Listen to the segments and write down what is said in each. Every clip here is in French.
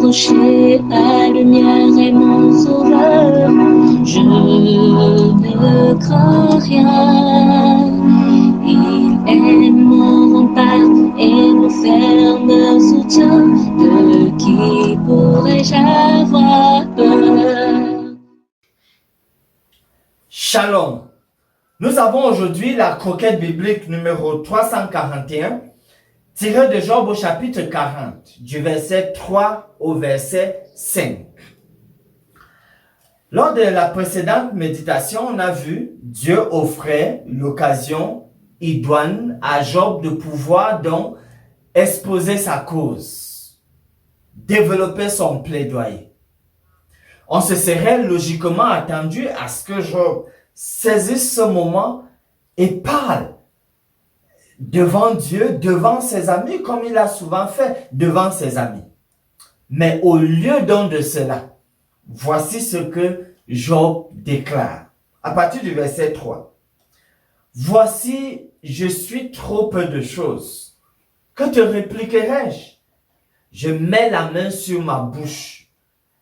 rocher, ma lumière et mon sauveur. Je ne crains rien. Il est mon rempart et mon ferme soutien. De qui pourrais-je avoir peur? Shalom. Nous avons aujourd'hui la croquette biblique numéro 341, tirée de Job au chapitre 40, du verset 3 au verset 5. Lors de la précédente méditation, on a vu Dieu offrait l'occasion idoine à Job de pouvoir donc exposer sa cause, développer son plaidoyer. On se serait logiquement attendu à ce que Job saisisse ce moment et parle devant Dieu, devant ses amis, comme il a souvent fait devant ses amis. Mais au lieu donc de cela, voici ce que Job déclare à partir du verset 3. Voici, je suis trop peu de choses. Que te répliquerai-je? Je mets la main sur ma bouche.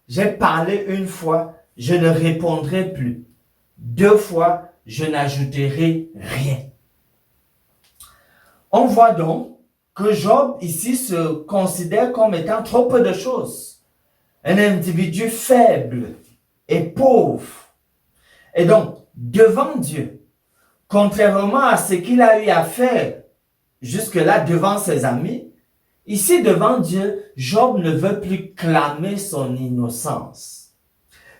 J'ai parlé une fois, je ne répondrai plus. 2 fois, je n'ajouterai rien. On voit donc que Job ici se considère comme étant trop peu de choses. Un individu faible et pauvre. Et donc, devant Dieu, contrairement à ce qu'il a eu à faire jusque-là devant ses amis, ici devant Dieu, Job ne veut plus clamer son innocence.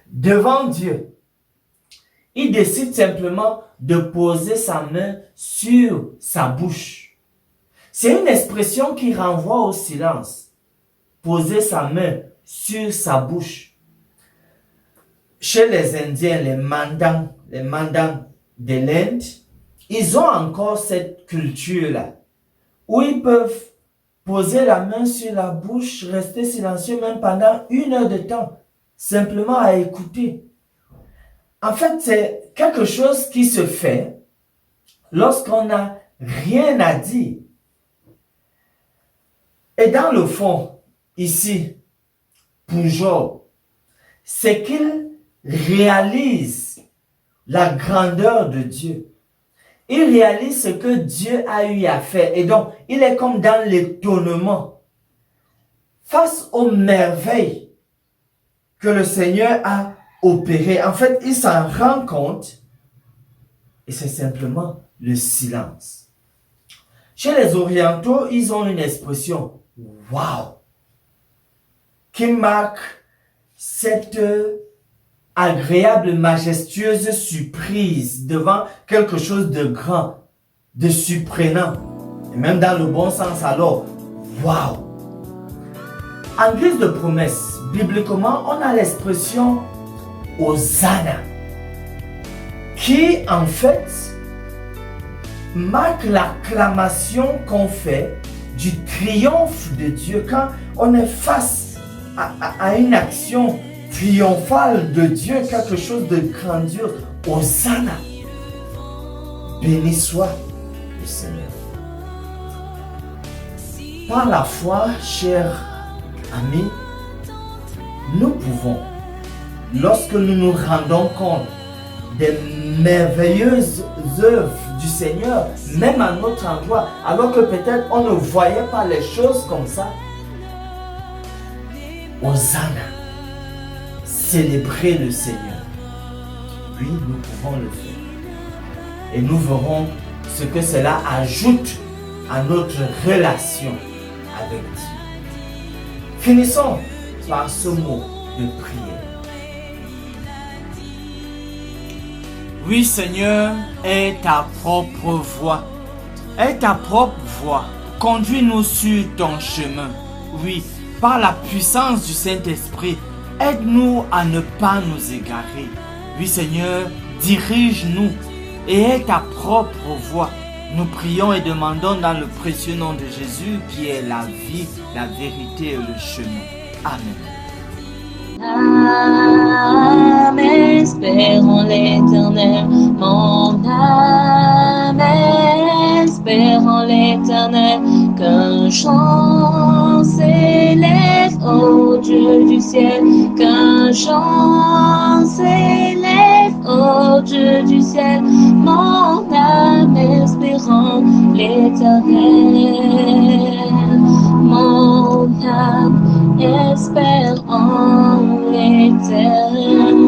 Devant Dieu, il décide simplement de poser sa main sur sa bouche. C'est une expression qui renvoie au silence. Poser sa main sur sa bouche. Chez les Indiens, les mandants de l'Inde, ils ont encore cette culture-là, où ils peuvent poser la main sur la bouche, rester silencieux même pendant 1 heure de temps, simplement à écouter. En fait, c'est quelque chose qui se fait lorsqu'on n'a rien à dire. Et dans le fond, ici, pour Job, c'est qu'il réalise la grandeur de Dieu. Il réalise ce que Dieu a eu à faire. Et donc, il est comme dans l'étonnement face aux merveilles que le Seigneur a opérées. En fait, il s'en rend compte et c'est simplement le silence. Chez les Orientaux, ils ont une expression « wow » qui marque cette agréable, majestueuse surprise devant quelque chose de grand, de surprenant. Et même dans le bon sens alors, wow. En guise de promesse, bibliquement, on a l'expression Hosanna, qui en fait marque l'acclamation qu'on fait du triomphe de Dieu quand on est face à une action triomphale de Dieu, quelque chose de grandiose. Hosanna. Béni soit le Seigneur. Par la foi, chers amis, nous pouvons, lorsque nous nous rendons compte des merveilleuses œuvres du Seigneur, même à notre endroit, alors que peut-être on ne voyait pas les choses comme ça, Hosanna. Célébrer le Seigneur. Oui, nous pouvons le faire. Et nous verrons ce que cela ajoute à notre relation avec Dieu. Finissons par ce mot de prière. Oui, Seigneur, aie ta propre voix. Aie ta propre voix. Conduis-nous sur ton chemin. Oui, par la puissance du Saint-Esprit, aide-nous à ne pas nous égarer. Oui, Seigneur, dirige-nous et aie ta propre voix. Nous prions et demandons dans le précieux nom de Jésus qui est la vie, la vérité et le chemin. Amen. Âme, espère en l'Éternel, mon âme, espère en l'Éternel, qu'un chant s'élève au Dieu du ciel, qu'un chant s'élève, ô Dieu du ciel, mon âme espérant l'Éternel. Mon âme espère en l'Éternel.